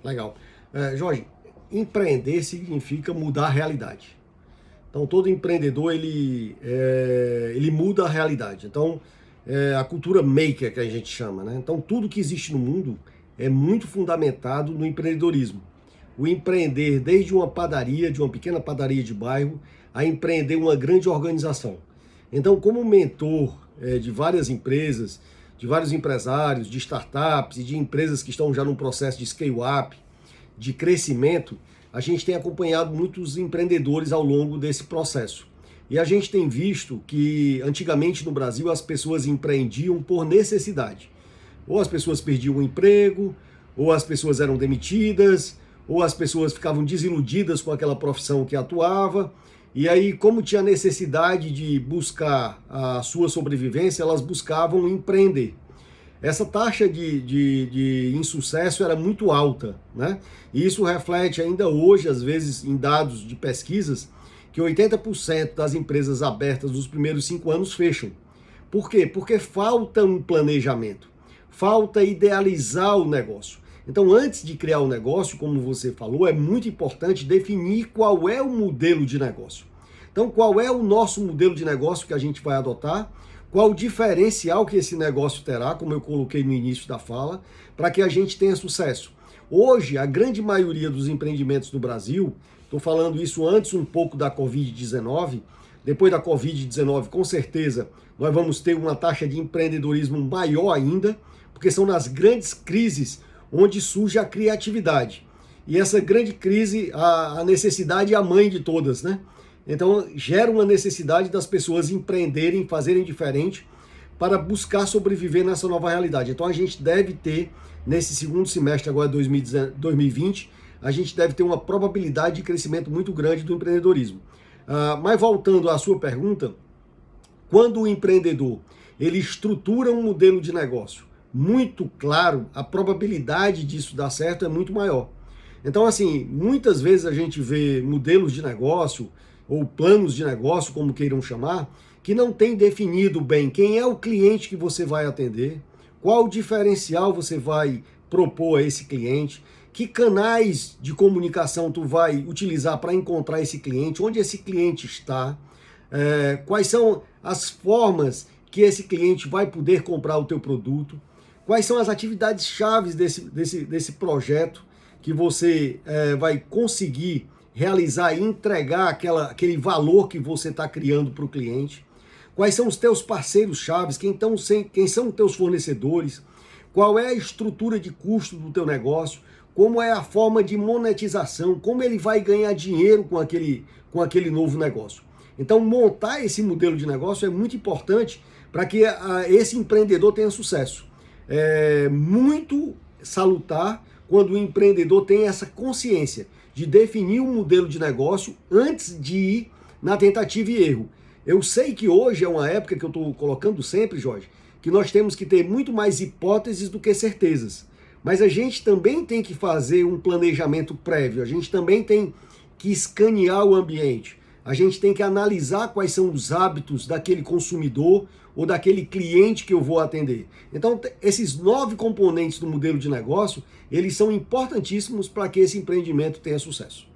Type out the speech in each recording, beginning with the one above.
Legal. Jorge, empreender significa mudar a realidade. Então, todo empreendedor, ele muda a realidade. Então, a cultura maker que a gente chama, né? Então, tudo que existe no mundo é muito fundamentado no empreendedorismo. O empreender desde uma padaria, de uma pequena padaria de bairro, a empreender uma grande organização. Então, como mentor de várias empresas, de vários empresários, de startups e de empresas que estão já num processo de scale-up, de crescimento, a gente tem acompanhado muitos empreendedores ao longo desse processo. E a gente tem visto que antigamente no Brasil as pessoas empreendiam por necessidade. Ou as pessoas perdiam o emprego, ou as pessoas eram demitidas, ou as pessoas ficavam desiludidas com aquela profissão que atuava. E aí, como tinha necessidade de buscar a sua sobrevivência, elas buscavam empreender. Essa taxa de insucesso era muito alta, né? E isso reflete ainda hoje, às vezes, em dados de pesquisas, que 80% das empresas abertas nos primeiros 5 anos fecham. Por quê? Porque falta um planejamento, falta idealizar o negócio. Então, antes de criar o negócio, como você falou, é muito importante definir qual é o modelo de negócio. Então, qual é o nosso modelo de negócio que a gente vai adotar? Qual o diferencial que esse negócio terá, como eu coloquei no início da fala, para que a gente tenha sucesso? Hoje, a grande maioria dos empreendimentos no Brasil, estou falando isso antes um pouco da Covid-19, depois da Covid-19, com certeza, nós vamos ter uma taxa de empreendedorismo maior ainda, porque são nas grandes crises onde surge a criatividade. E essa grande crise, a necessidade é a mãe de todas, né? Então, gera uma necessidade das pessoas empreenderem, fazerem diferente para buscar sobreviver nessa nova realidade. Então, a gente deve ter, nesse segundo semestre agora de 2020, a gente deve ter uma probabilidade de crescimento muito grande do empreendedorismo. Mas voltando à sua pergunta, quando o empreendedor ele estrutura um modelo de negócio muito claro, a probabilidade disso dar certo é muito maior. Então, assim, muitas vezes a gente vê modelos de negócio ou planos de negócio, como queiram chamar, que não tem definido bem quem é o cliente que você vai atender, qual o diferencial você vai propor a esse cliente, que canais de comunicação tu vai utilizar para encontrar esse cliente, onde esse cliente está, quais são as formas que esse cliente vai poder comprar o teu produto, quais são as atividades chaves desse projeto que você vai conseguir realizar e entregar aquele valor que você está criando para o cliente, quais são os teus parceiros chaves, quem são os teus fornecedores, qual é a estrutura de custo do teu negócio, como é a forma de monetização, como ele vai ganhar dinheiro com aquele novo negócio. Então, montar esse modelo de negócio é muito importante para que esse empreendedor tenha sucesso. É muito salutar quando o empreendedor tem essa consciência de definir um modelo de negócio antes de ir na tentativa e erro. Eu sei que hoje é uma época que eu estou colocando sempre, Jorge, que nós temos que ter muito mais hipóteses do que certezas. Mas a gente também tem que fazer um planejamento prévio, a gente também tem que escanear o ambiente. A gente tem que analisar quais são os hábitos daquele consumidor ou daquele cliente que eu vou atender. Então, esses 9 componentes do modelo de negócio, eles são importantíssimos para que esse empreendimento tenha sucesso.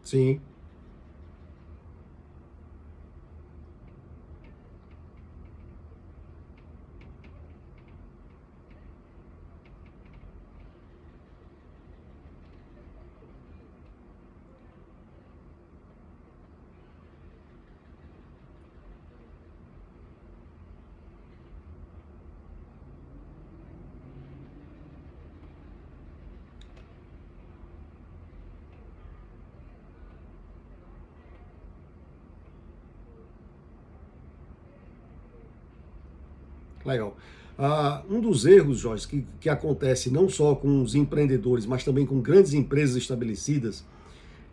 Sim. Legal. Um dos erros, Jorge, que acontece não só com os empreendedores, mas também com grandes empresas estabelecidas,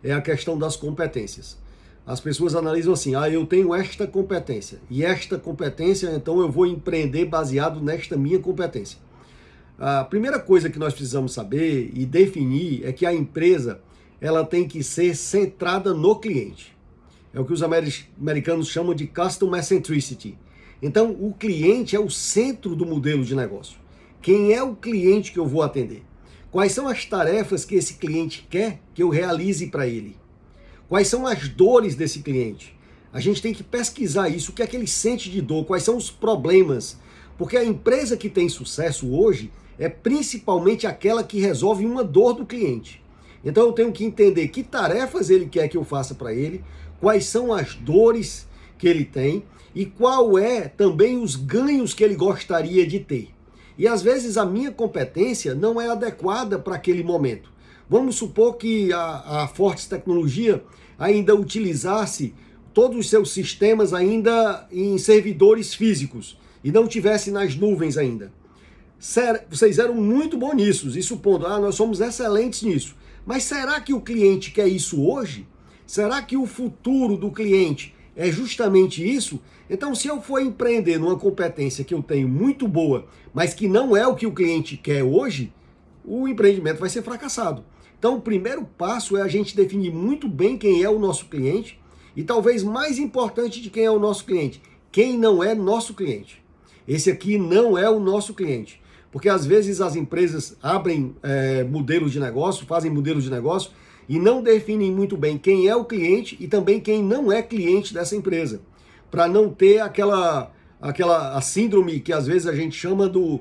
é a questão das competências. As pessoas analisam assim, eu tenho esta competência, e esta competência, então eu vou empreender baseado nesta minha competência. A primeira coisa que nós precisamos saber e definir é que a empresa ela tem que ser centrada no cliente. É o que os americanos chamam de Customer Centricity. Então, o cliente é o centro do modelo de negócio. Quem é o cliente que eu vou atender? Quais são as tarefas que esse cliente quer que eu realize para ele? Quais são as dores desse cliente? A gente tem que pesquisar isso, o que é que ele sente de dor, quais são os problemas. Porque a empresa que tem sucesso hoje é principalmente aquela que resolve uma dor do cliente. Então eu tenho que entender que tarefas ele quer que eu faça para ele, quais são as dores que ele tem e qual é também os ganhos que ele gostaria de ter. E às vezes a minha competência não é adequada para aquele momento. Vamos supor que a Fortes Tecnologia ainda utilizasse todos os seus sistemas ainda em servidores físicos e não tivesse nas nuvens ainda. Vocês eram muito bons nisso, e supondo, nós somos excelentes nisso. Mas será que o cliente quer isso hoje? Será que o futuro do cliente é justamente isso? Então, se eu for empreender numa competência que eu tenho muito boa, mas que não é o que o cliente quer hoje, o empreendimento vai ser fracassado. Então, o primeiro passo é a gente definir muito bem quem é o nosso cliente e talvez mais importante de quem é o nosso cliente, quem não é nosso cliente. Esse aqui não é o nosso cliente. Porque às vezes as empresas abrem modelos de negócio, fazem modelos de negócio e não definem muito bem quem é o cliente e também quem não é cliente dessa empresa. Para não ter a síndrome que às vezes a gente chama do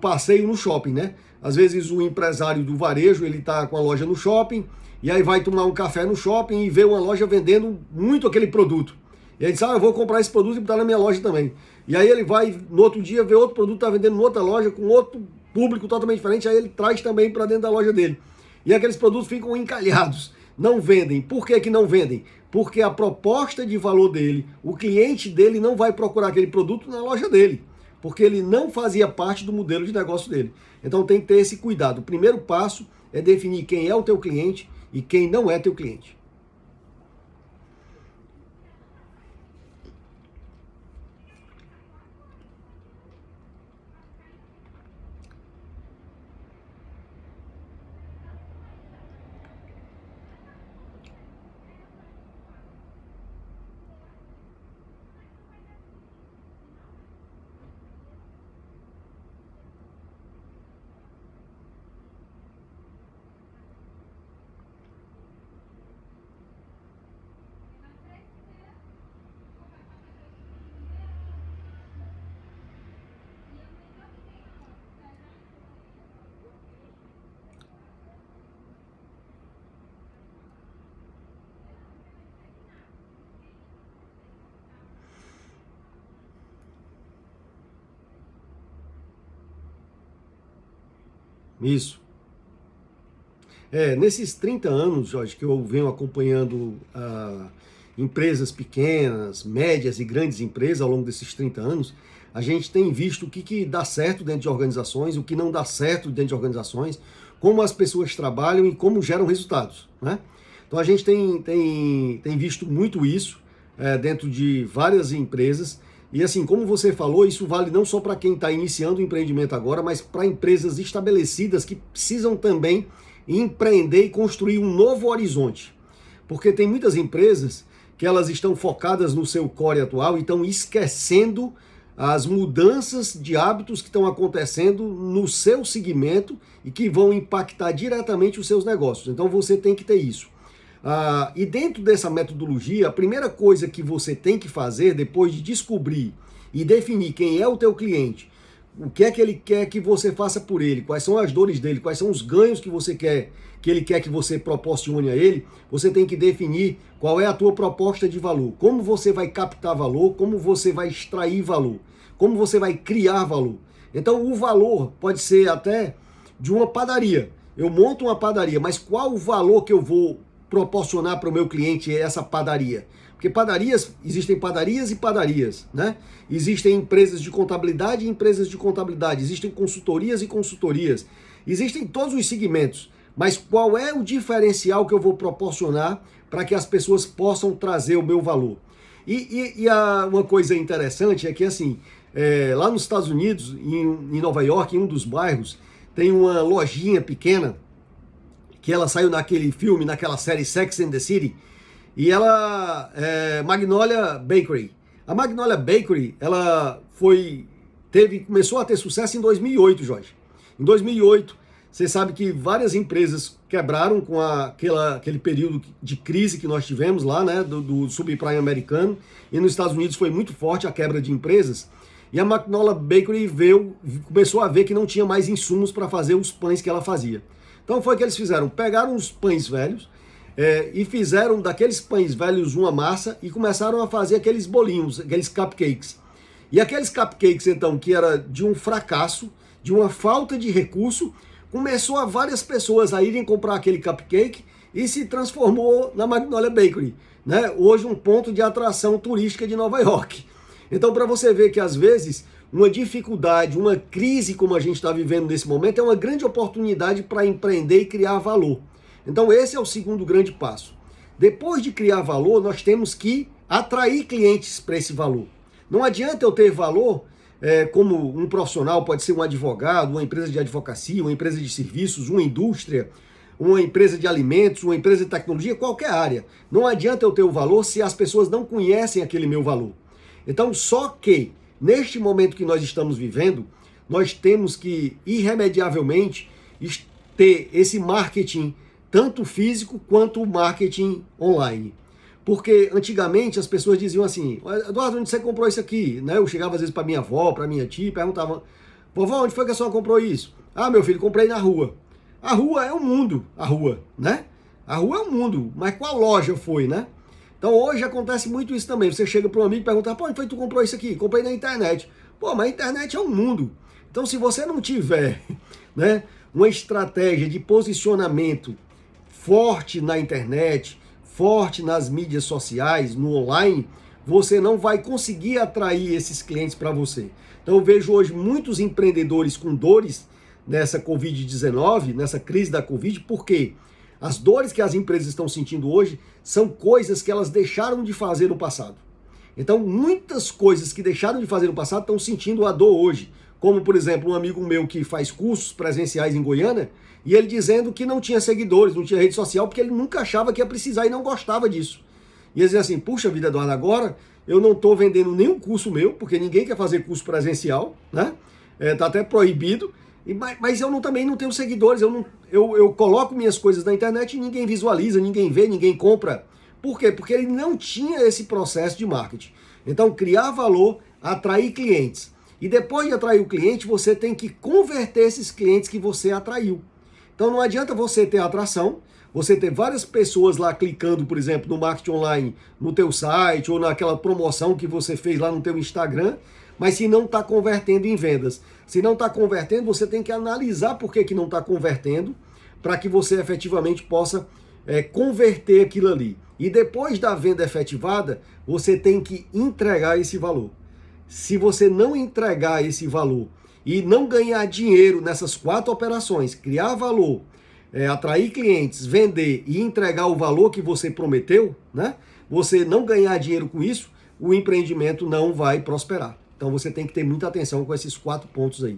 passeio no shopping, né? Às vezes o empresário do varejo, ele está com a loja no shopping e aí vai tomar um café no shopping e vê uma loja vendendo muito aquele produto. E aí diz, eu vou comprar esse produto e botar na minha loja também. E aí ele vai, no outro dia, ver outro produto que está vendendo em outra loja, com outro público totalmente diferente, aí ele traz também para dentro da loja dele. E aqueles produtos ficam encalhados, não vendem. Por que que não vendem? Porque a proposta de valor dele, o cliente dele não vai procurar aquele produto na loja dele, porque ele não fazia parte do modelo de negócio dele. Então tem que ter esse cuidado. O primeiro passo é definir quem é o teu cliente e quem não é teu cliente. Isso. Nesses 30 anos, Jorge, que eu venho acompanhando empresas pequenas, médias e grandes empresas ao longo desses 30 anos, a gente tem visto o que dá certo dentro de organizações, o que não dá certo dentro de organizações, como as pessoas trabalham e como geram resultados, né? Então a gente tem visto muito isso dentro de várias empresas. E assim, como você falou, isso vale não só para quem está iniciando o empreendimento agora, mas para empresas estabelecidas que precisam também empreender e construir um novo horizonte. Porque tem muitas empresas que elas estão focadas no seu core atual e estão esquecendo as mudanças de hábitos que estão acontecendo no seu segmento e que vão impactar diretamente os seus negócios. Então você tem que ter isso. E dentro dessa metodologia, a primeira coisa que você tem que fazer, depois de descobrir e definir quem é o teu cliente, o que é que ele quer que você faça por ele, quais são as dores dele, quais são os ganhos que você quer, que ele quer que você proporcione a ele, você tem que definir qual é a tua proposta de valor, como você vai captar valor, como você vai extrair valor, como você vai criar valor. Então o valor pode ser até de uma padaria. Eu monto uma padaria, mas qual o valor que eu vou proporcionar para o meu cliente essa padaria? Porque padarias, existem padarias e padarias, né? Existem empresas de contabilidade e empresas de contabilidade, existem consultorias e consultorias, existem todos os segmentos. Mas qual é o diferencial que eu vou proporcionar para que as pessoas possam trazer o meu valor? Uma coisa interessante é que, assim, lá nos Estados Unidos, em Nova York, em um dos bairros, tem uma lojinha pequena que ela saiu naquele filme, naquela série Sex and the City, e ela é Magnolia Bakery. A Magnolia Bakery, ela começou a ter sucesso em 2008, Jorge. Em 2008, você sabe que várias empresas quebraram com aquele período de crise que nós tivemos lá, né, do subprime americano, e nos Estados Unidos foi muito forte a quebra de empresas, e a Magnolia Bakery começou a ver que não tinha mais insumos para fazer os pães que ela fazia. Então foi o que eles fizeram, pegaram os pães velhos, e fizeram daqueles pães velhos uma massa e começaram a fazer aqueles bolinhos, aqueles cupcakes. E aqueles cupcakes, então, que era de um fracasso, de uma falta de recurso, começou a várias pessoas a irem comprar aquele cupcake e se transformou na Magnolia Bakery, né? Hoje um ponto de atração turística de Nova York. Então, para você ver que às vezes uma dificuldade, uma crise como a gente está vivendo nesse momento é uma grande oportunidade para empreender e criar valor. Então, esse é o segundo grande passo. Depois de criar valor, nós temos que atrair clientes para esse valor. Não adianta eu ter valor como um profissional, pode ser um advogado, uma empresa de advocacia, uma empresa de serviços, uma indústria, uma empresa de alimentos, uma empresa de tecnologia, qualquer área. Não adianta eu ter o valor se as pessoas não conhecem aquele meu valor. Então, só que, neste momento que nós estamos vivendo, nós temos que, irremediavelmente, ter esse marketing tanto físico quanto o marketing online. Porque antigamente as pessoas diziam assim, Eduardo, onde você comprou isso aqui? Né? Eu chegava às vezes para minha avó, para minha tia, e perguntava, vovó, onde foi que a senhora comprou isso? Ah, meu filho, comprei na rua. A rua é o mundo, a rua, né? A rua é o mundo, mas qual loja foi, né? Então hoje acontece muito isso também. Você chega para um amigo e pergunta, pô, onde foi que tu comprou isso aqui? Comprei na internet. Pô, mas a internet é um mundo. Então se você não tiver, né, uma estratégia de posicionamento forte na internet, forte nas mídias sociais, no online, você não vai conseguir atrair esses clientes para você. Então eu vejo hoje muitos empreendedores com dores nessa Covid-19, nessa crise da Covid, porque as dores que as empresas estão sentindo hoje são coisas que elas deixaram de fazer no passado. Então, muitas coisas que deixaram de fazer no passado estão sentindo a dor hoje. Como, por exemplo, um amigo meu que faz cursos presenciais em Goiânia, e ele dizendo que não tinha seguidores, não tinha rede social, porque ele nunca achava que ia precisar e não gostava disso. E ele dizia assim, puxa vida, Eduardo, agora eu não estou vendendo nenhum curso meu, porque ninguém quer fazer curso presencial, né? Tá até proibido, mas eu também não tenho seguidores, eu coloco minhas coisas na internet e ninguém visualiza, ninguém vê, ninguém compra. Por quê? Porque ele não tinha esse processo de marketing. Então, criar valor, atrair clientes. E depois de atrair o cliente, você tem que converter esses clientes que você atraiu. Então não adianta você ter atração, você ter várias pessoas lá clicando, por exemplo, no marketing online, no teu site ou naquela promoção que você fez lá no teu Instagram, mas se não está convertendo em vendas. Se não está convertendo, você tem que analisar por que não está convertendo, para que você efetivamente possa converter aquilo ali. E depois da venda efetivada, você tem que entregar esse valor. Se você não entregar esse valor e não ganhar dinheiro nessas 4 operações, criar valor, atrair clientes, vender e entregar o valor que você prometeu, né? Você não ganhar dinheiro com isso, o empreendimento não vai prosperar. Então você tem que ter muita atenção com esses 4 pontos aí.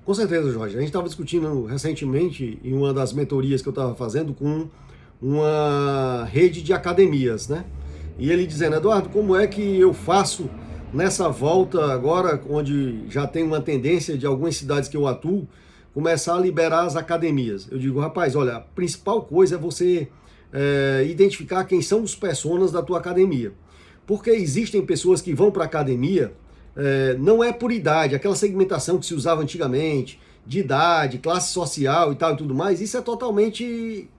Com certeza, Jorge. A gente estava discutindo recentemente em uma das mentorias que eu estava fazendo com uma rede de academias, né? E ele dizendo, Eduardo, como é que eu faço nessa volta agora, onde já tem uma tendência de algumas cidades que eu atuo, começar a liberar as academias? Eu digo, rapaz, olha, a principal coisa é você identificar quem são os personas da tua academia. Porque existem pessoas que vão para a academia, não é por idade, aquela segmentação que se usava antigamente, de idade, classe social e tal e tudo mais, isso é totalmente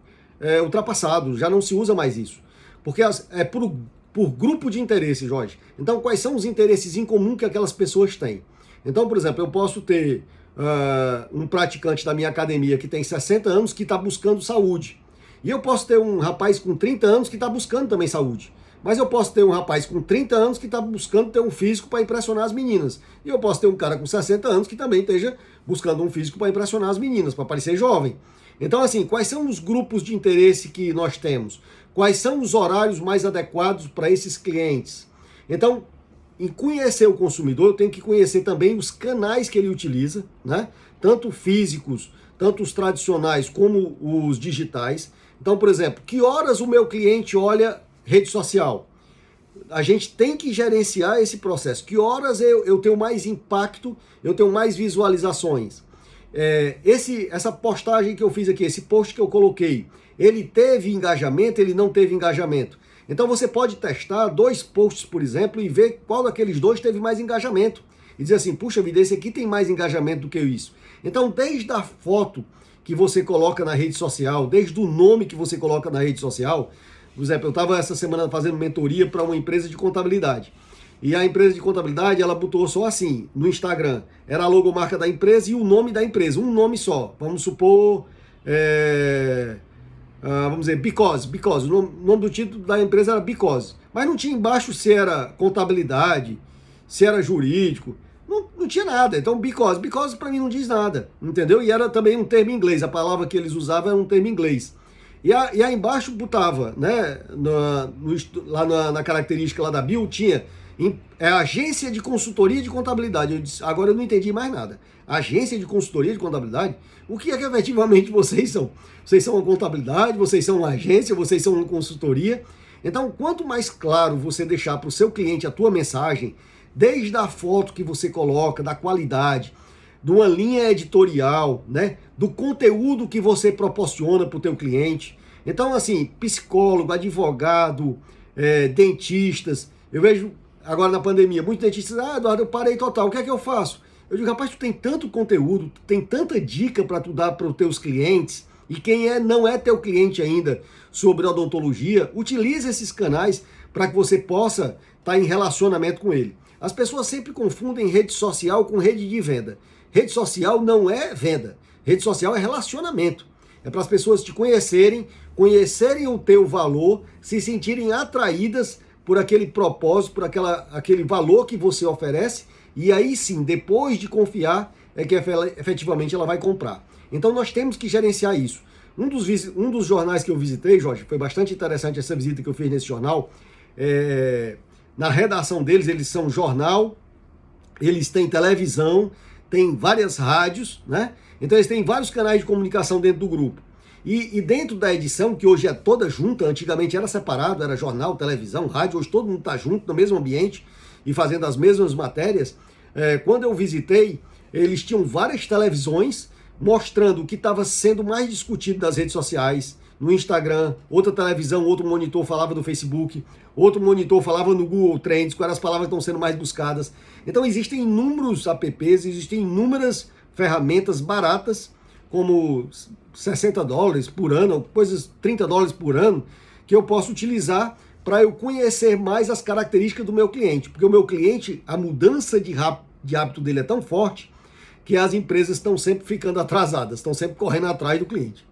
ultrapassado, já não se usa mais isso. Porque é por grupo de interesse, Jorge. Então, quais são os interesses em comum que aquelas pessoas têm? Então, por exemplo, eu posso ter um praticante da minha academia que tem 60 anos que está buscando saúde. E eu posso ter um rapaz com 30 anos que está buscando também saúde. Mas eu posso ter um rapaz com 30 anos que está buscando ter um físico para impressionar as meninas. E eu posso ter um cara com 60 anos que também esteja buscando um físico para impressionar as meninas, para parecer jovem. Então, assim, quais são os grupos de interesse que nós temos? Quais são os horários mais adequados para esses clientes? Então, em conhecer o consumidor, eu tenho que conhecer também os canais que ele utiliza, né? Tanto físicos, tanto os tradicionais como os digitais. Então, por exemplo, que horas o meu cliente olha rede social? A gente tem que gerenciar esse processo. Que horas eu tenho mais impacto, eu tenho mais visualizações? Essa postagem que eu fiz aqui, esse post que eu coloquei, ele teve engajamento, ele não teve engajamento? Então você pode testar dois posts, por exemplo, e ver qual daqueles dois teve mais engajamento. E dizer assim, puxa vida, esse aqui tem mais engajamento do que isso. Então, desde a foto que você coloca na rede social, desde o nome que você coloca na rede social, por exemplo, eu estava essa semana fazendo mentoria para uma empresa de contabilidade. E a empresa de contabilidade, ela botou só assim, no Instagram. Era a logomarca da empresa e o nome da empresa, um nome só. Vamos supor, vamos dizer, Because. O nome do título da empresa era Because. Mas não tinha embaixo se era contabilidade, se era jurídico. Não tinha nada. Então, Because para mim não diz nada, entendeu? E era também um termo em inglês. A palavra que eles usavam era um termo em inglês. E aí embaixo botava, né, lá na característica lá da bio, tinha agência de consultoria de contabilidade. Eu disse, agora eu não entendi mais nada. Agência de consultoria de contabilidade? O que é que efetivamente vocês são? Vocês são uma contabilidade, vocês são uma agência, vocês são uma consultoria. Então, quanto mais claro você deixar para o seu cliente a tua mensagem, desde a foto que você coloca, da qualidade, de uma linha editorial, né, do conteúdo que você proporciona para o teu cliente. Então, assim, psicólogo, advogado, dentistas, eu vejo agora na pandemia, muitos dentistas, Eduardo, eu parei total, o que é que eu faço? Eu digo, rapaz, tu tem tanto conteúdo, tu tem tanta dica para tu dar para os teus clientes, e quem não é teu cliente ainda sobre odontologia, utilize esses canais para que você possa estar em relacionamento com ele. As pessoas sempre confundem rede social com rede de venda. Rede social não é venda. Rede social é relacionamento. É para as pessoas te conhecerem, conhecerem o teu valor, se sentirem atraídas por aquele propósito, por aquele valor que você oferece, e aí sim, depois de confiar, é que efetivamente ela vai comprar. Então nós temos que gerenciar isso. Um dos jornais que eu visitei, Jorge, foi bastante interessante essa visita que eu fiz nesse jornal. Na redação deles, eles são jornal, eles têm televisão, têm várias rádios, né? Então eles têm vários canais de comunicação dentro do grupo. E dentro da edição, que hoje é toda junta, antigamente era separado, era jornal, televisão, rádio, hoje todo mundo está junto no mesmo ambiente e fazendo as mesmas matérias. Quando eu visitei, eles tinham várias televisões mostrando o que estava sendo mais discutido nas redes sociais, no Instagram, outra televisão, outro monitor falava do Facebook, outro monitor falava no Google Trends, quais eram as palavras que estão sendo mais buscadas. Então existem inúmeros apps, existem inúmeras ferramentas baratas, como US$ 60 por ano, coisas US$ 30 por ano, que eu posso utilizar para eu conhecer mais as características do meu cliente. Porque o meu cliente, a mudança de hábito dele é tão forte que as empresas estão sempre ficando atrasadas, estão sempre correndo atrás do cliente.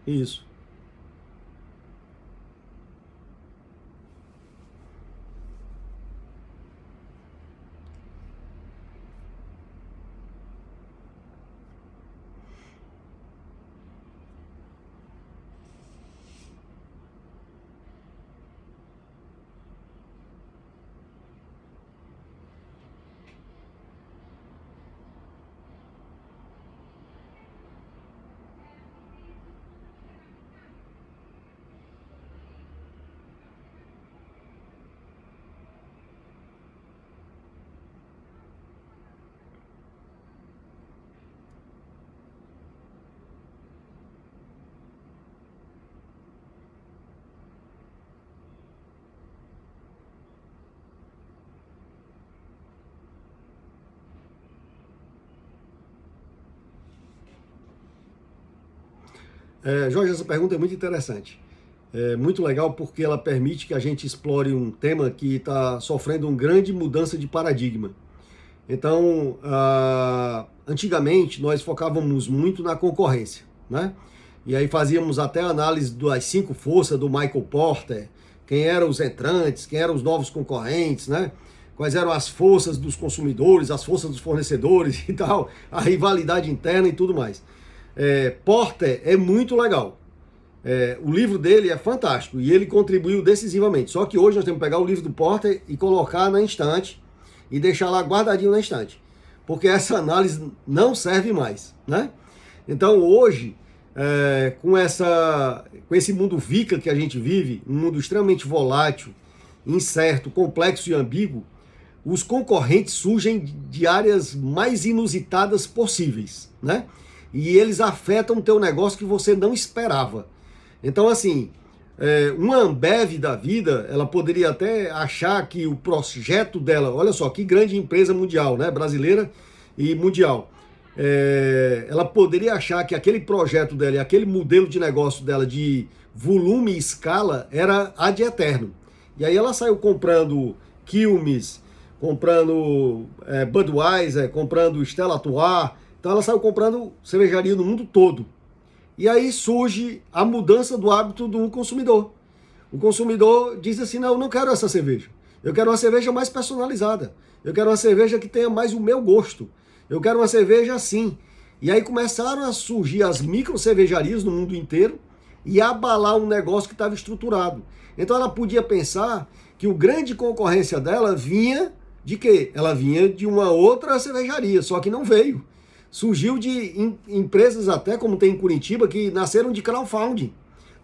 Isso. Jorge, essa pergunta é muito interessante. É muito legal porque ela permite que a gente explore um tema que está sofrendo uma grande mudança de paradigma. Então, antigamente nós focávamos muito na concorrência, né? E aí fazíamos até a análise das 5 forças do Michael Porter, quem eram os entrantes, quem eram os novos concorrentes, né? Quais eram as forças dos consumidores, as forças dos fornecedores e tal, a rivalidade interna e tudo mais. Porter é muito legal. O livro dele é fantástico e ele contribuiu decisivamente. Só que hoje nós temos que pegar o livro do Porter e colocar na estante e deixar lá guardadinho na estante, porque essa análise não serve mais, né? Então hoje, com esse mundo VICA que a gente vive, um mundo extremamente volátil, incerto, complexo e ambíguo, os concorrentes surgem de áreas mais inusitadas possíveis, né? E eles afetam o teu negócio que você não esperava. Então, assim, uma Ambev da vida, ela poderia até achar que o projeto dela, olha só, que grande empresa mundial, né? Brasileira e mundial. Ela poderia achar que aquele projeto dela e aquele modelo de negócio dela de volume e escala era ad eterno. E aí ela saiu comprando Quilmes, comprando Budweiser, comprando Stella Artois. Então ela saiu comprando cervejaria no mundo todo. E aí surge a mudança do hábito do consumidor. O consumidor diz assim, não, eu não quero essa cerveja. Eu quero uma cerveja mais personalizada. Eu quero uma cerveja que tenha mais o meu gosto. Eu quero uma cerveja assim. E aí começaram a surgir as micro cervejarias no mundo inteiro e abalar um negócio que estava estruturado. Então ela podia pensar que o grande concorrência dela vinha de quê? Ela vinha de uma outra cervejaria, só que não veio. Surgiu de empresas até, como tem em Curitiba, que nasceram de crowdfunding,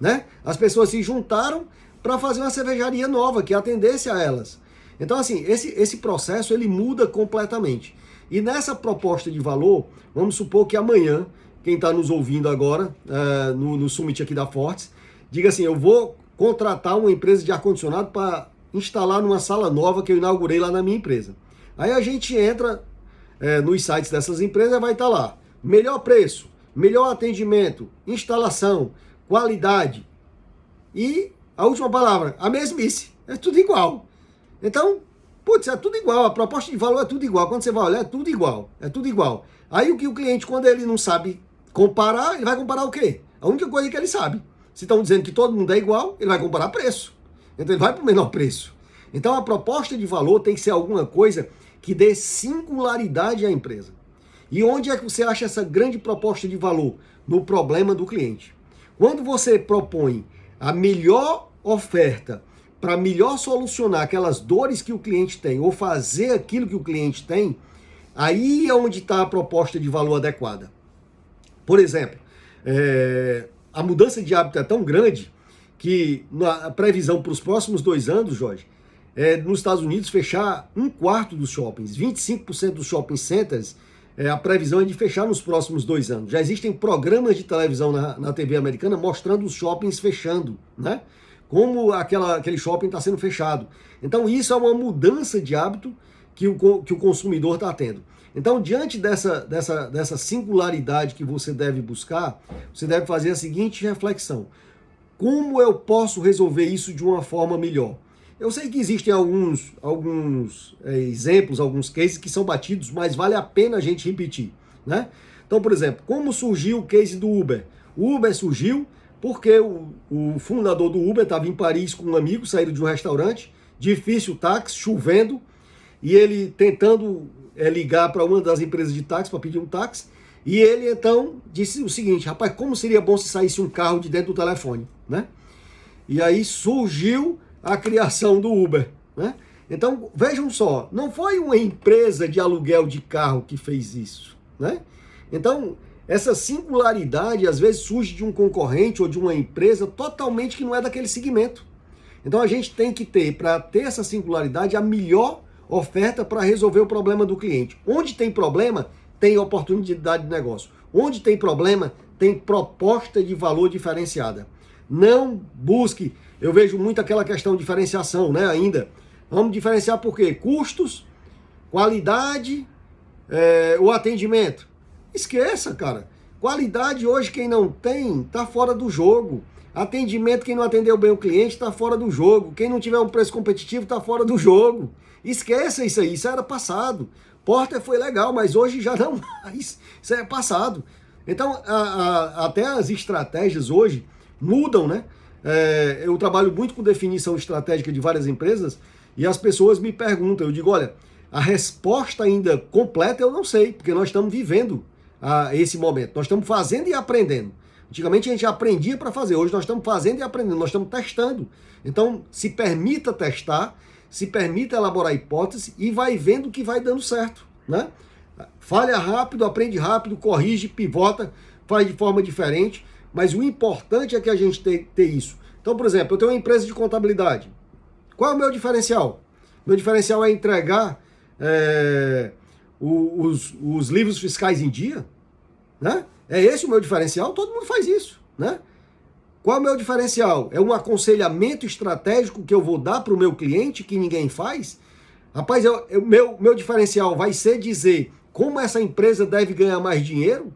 né? As pessoas se juntaram para fazer uma cervejaria nova, que atendesse a elas. Então, assim, esse processo, ele muda completamente. E nessa proposta de valor, vamos supor que amanhã, quem está nos ouvindo agora, no Summit aqui da Fortes, diga assim, eu vou contratar uma empresa de ar-condicionado para instalar numa sala nova que eu inaugurei lá na minha empresa. Aí a gente entra nos sites dessas empresas, vai estar lá, melhor preço, melhor atendimento, instalação, qualidade e a última palavra, a mesmice, é tudo igual. Então, putz, é tudo igual, a proposta de valor é tudo igual, quando você vai olhar é tudo igual, é tudo igual. Aí o que o cliente, quando ele não sabe comparar, ele vai comparar o quê? A única coisa que ele sabe. Se estão dizendo que todo mundo é igual, ele vai comparar preço. Então ele vai para o menor preço. Então a proposta de valor tem que ser alguma coisa que dê singularidade à empresa. E onde é que você acha essa grande proposta de valor? No problema do cliente. Quando você propõe a melhor oferta para melhor solucionar aquelas dores que o cliente tem ou fazer aquilo que o cliente tem, aí é onde está a proposta de valor adequada. Por exemplo, a mudança de hábito é tão grande que na previsão para os próximos 2 anos, Jorge, nos Estados Unidos fechar 1/4 dos shoppings, 25% dos shopping centers, a previsão é de fechar nos próximos 2 anos. Já existem programas de televisão na TV americana mostrando os shoppings fechando, né? Como aquele shopping está sendo fechado. Então isso é uma mudança de hábito que o consumidor está tendo. Então, diante dessa singularidade que você deve buscar, você deve fazer a seguinte reflexão. Como eu posso resolver isso de uma forma melhor? Eu sei que existem alguns exemplos, alguns cases que são batidos, mas vale a pena a gente repetir, né? Então, por exemplo, como surgiu o case do Uber? O Uber surgiu porque o fundador do Uber estava em Paris com um amigo, saíram de um restaurante, difícil táxi, chovendo, e ele tentando ligar para uma das empresas de táxi para pedir um táxi, e ele então disse o seguinte: rapaz, como seria bom se saísse um carro de dentro do telefone, né? E aí surgiu a criação do Uber, né? Então, vejam só, não foi uma empresa de aluguel de carro que fez isso, né? Então, essa singularidade às vezes surge de um concorrente ou de uma empresa totalmente que não é daquele segmento. Então, a gente tem que ter, para ter essa singularidade, a melhor oferta para resolver o problema do cliente. Onde tem problema, tem oportunidade de negócio. Onde tem problema, tem proposta de valor diferenciada. Não busque, eu vejo muito aquela questão de diferenciação, né, ainda. Vamos diferenciar por quê? Custos, qualidade, o atendimento. Esqueça, cara. Qualidade hoje quem não tem tá fora do jogo. Atendimento, quem não atendeu bem o cliente tá fora do jogo. Quem não tiver um preço competitivo tá fora do jogo. Esqueça isso aí, isso era passado. Porter foi legal, mas hoje já não mais. Isso é passado. Então, até as estratégias hoje mudam, né? Eu trabalho muito com definição estratégica de várias empresas e as pessoas me perguntam, eu digo, olha, a resposta ainda completa eu não sei, porque nós estamos vivendo esse momento. Nós estamos fazendo e aprendendo. Antigamente a gente aprendia para fazer, hoje nós estamos fazendo e aprendendo, nós estamos testando. Então, se permita testar, se permita elaborar hipóteses e vai vendo que vai dando certo, né? Falha rápido, aprende rápido, corrige, pivota, faz de forma diferente, mas o importante é que a gente ter isso. Então, por exemplo, eu tenho uma empresa de contabilidade. Qual é o meu diferencial? Meu diferencial é entregar os livros fiscais em dia, né? É esse o meu diferencial? Todo mundo faz isso, né? Qual é o meu diferencial? É um aconselhamento estratégico que eu vou dar para o meu cliente que ninguém faz? Rapaz, meu diferencial vai ser dizer como essa empresa deve ganhar mais dinheiro?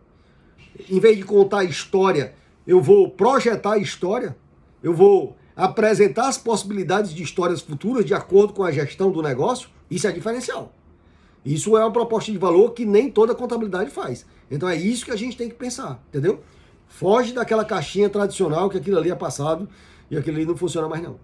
Em vez de contar a história, eu vou projetar a história, eu vou apresentar as possibilidades de histórias futuras de acordo com a gestão do negócio. Isso é diferencial. Isso é uma proposta de valor que nem toda contabilidade faz. Então é isso que a gente tem que pensar, entendeu? Foge daquela caixinha tradicional que aquilo ali é passado e aquilo ali não funciona mais não.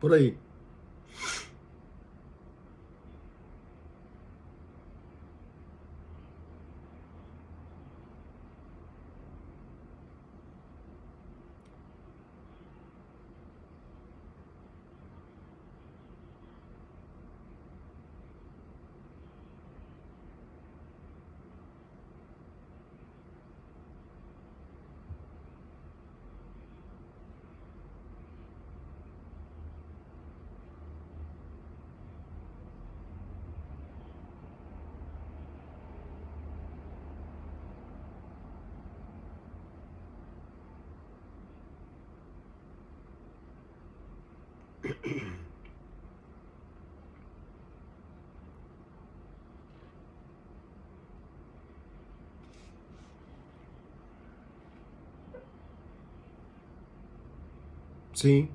Por aí. Sim,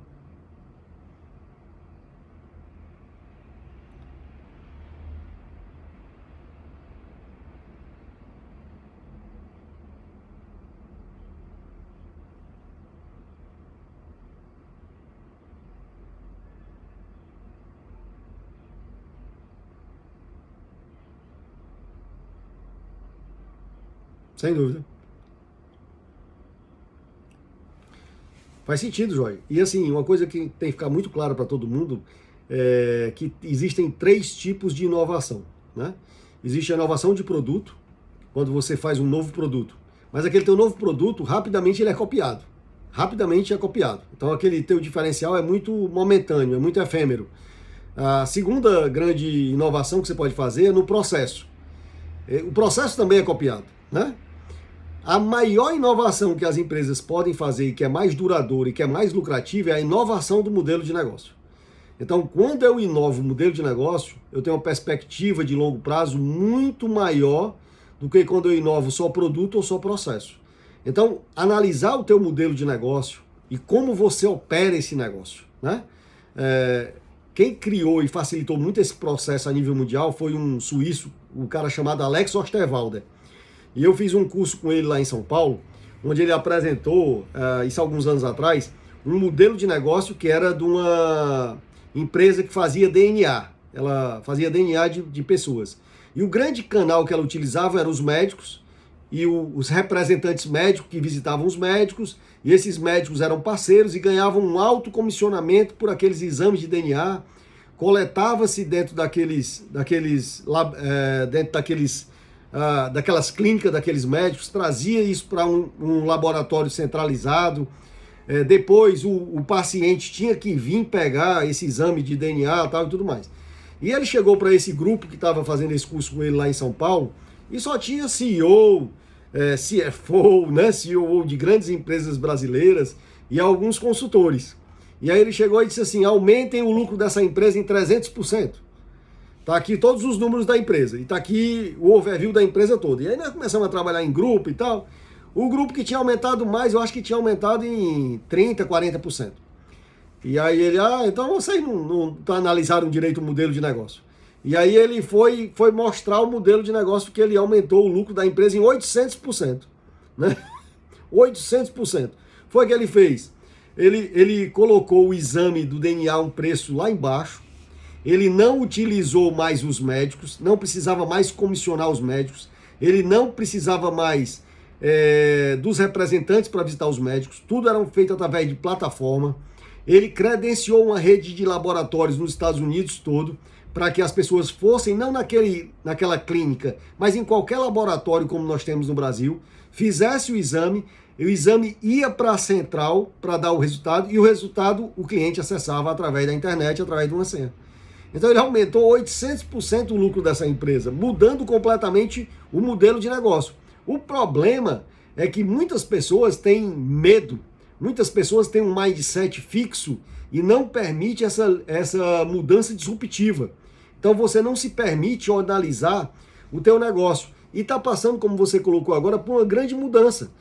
sem dúvida. Faz sentido, Joy. E assim, uma coisa que tem que ficar muito clara para todo mundo é que existem três tipos de inovação, né? Existe a inovação de produto, quando você faz um novo produto. Mas aquele teu novo produto, rapidamente ele é copiado. Rapidamente é copiado. Então aquele teu diferencial é muito momentâneo, é muito efêmero. A segunda grande inovação que você pode fazer é no processo. O processo também é copiado, né? A maior inovação que as empresas podem fazer, e que é mais duradoura e que é mais lucrativa, é a inovação do modelo de negócio. Então, quando eu inovo o modelo de negócio, eu tenho uma perspectiva de longo prazo muito maior do que quando eu inovo só produto ou só processo. Então, analisar o teu modelo de negócio e como você opera esse negócio, né? Quem criou e facilitou muito esse processo a nível mundial foi um suíço, um cara chamado Alex Osterwalder. E eu fiz um curso com ele lá em São Paulo, onde ele apresentou, isso há alguns anos atrás, um modelo de negócio que era de uma empresa que fazia DNA. Ela fazia DNA de pessoas. E o grande canal que ela utilizava eram os médicos e os representantes médicos que visitavam os médicos. E esses médicos eram parceiros e ganhavam um alto comissionamento por aqueles exames de DNA. Coletava-se dentro daquelas clínicas, daqueles médicos, trazia isso para um laboratório centralizado. Depois o paciente tinha que vir pegar esse exame de DNA tal, e tudo mais. E ele chegou para esse grupo que estava fazendo esse curso com ele lá em São Paulo e só tinha CEO, CFO, né, CEO de grandes empresas brasileiras e alguns consultores. E aí ele chegou e disse assim: aumentem o lucro dessa empresa em 300%. Tá aqui todos os números da empresa. E tá aqui o overview da empresa toda. E aí nós começamos a trabalhar em grupo e tal. O grupo que tinha aumentado mais, eu acho que tinha aumentado em 30%, 40%. E aí ele, então vocês não analisaram direito o modelo de negócio. E aí ele foi mostrar o modelo de negócio que ele aumentou o lucro da empresa em 800%. Né? 800%. Foi o que ele fez. Ele colocou o exame do DNA um preço lá embaixo. Ele não utilizou mais os médicos, não precisava mais comissionar os médicos, ele não precisava mais dos representantes para visitar os médicos, tudo era feito através de plataforma. Ele credenciou uma rede de laboratórios nos Estados Unidos todo, para que as pessoas fossem, não naquela clínica, mas em qualquer laboratório como nós temos no Brasil, fizesse o exame ia para a central para dar o resultado, e o resultado o cliente acessava através da internet, através de uma senha. Então ele aumentou 800% o lucro dessa empresa, mudando completamente o modelo de negócio. O problema é que muitas pessoas têm medo, muitas pessoas têm um mindset fixo e não permite essa mudança disruptiva. Então você não se permite analisar o teu negócio e está passando, como você colocou agora, por uma grande mudança.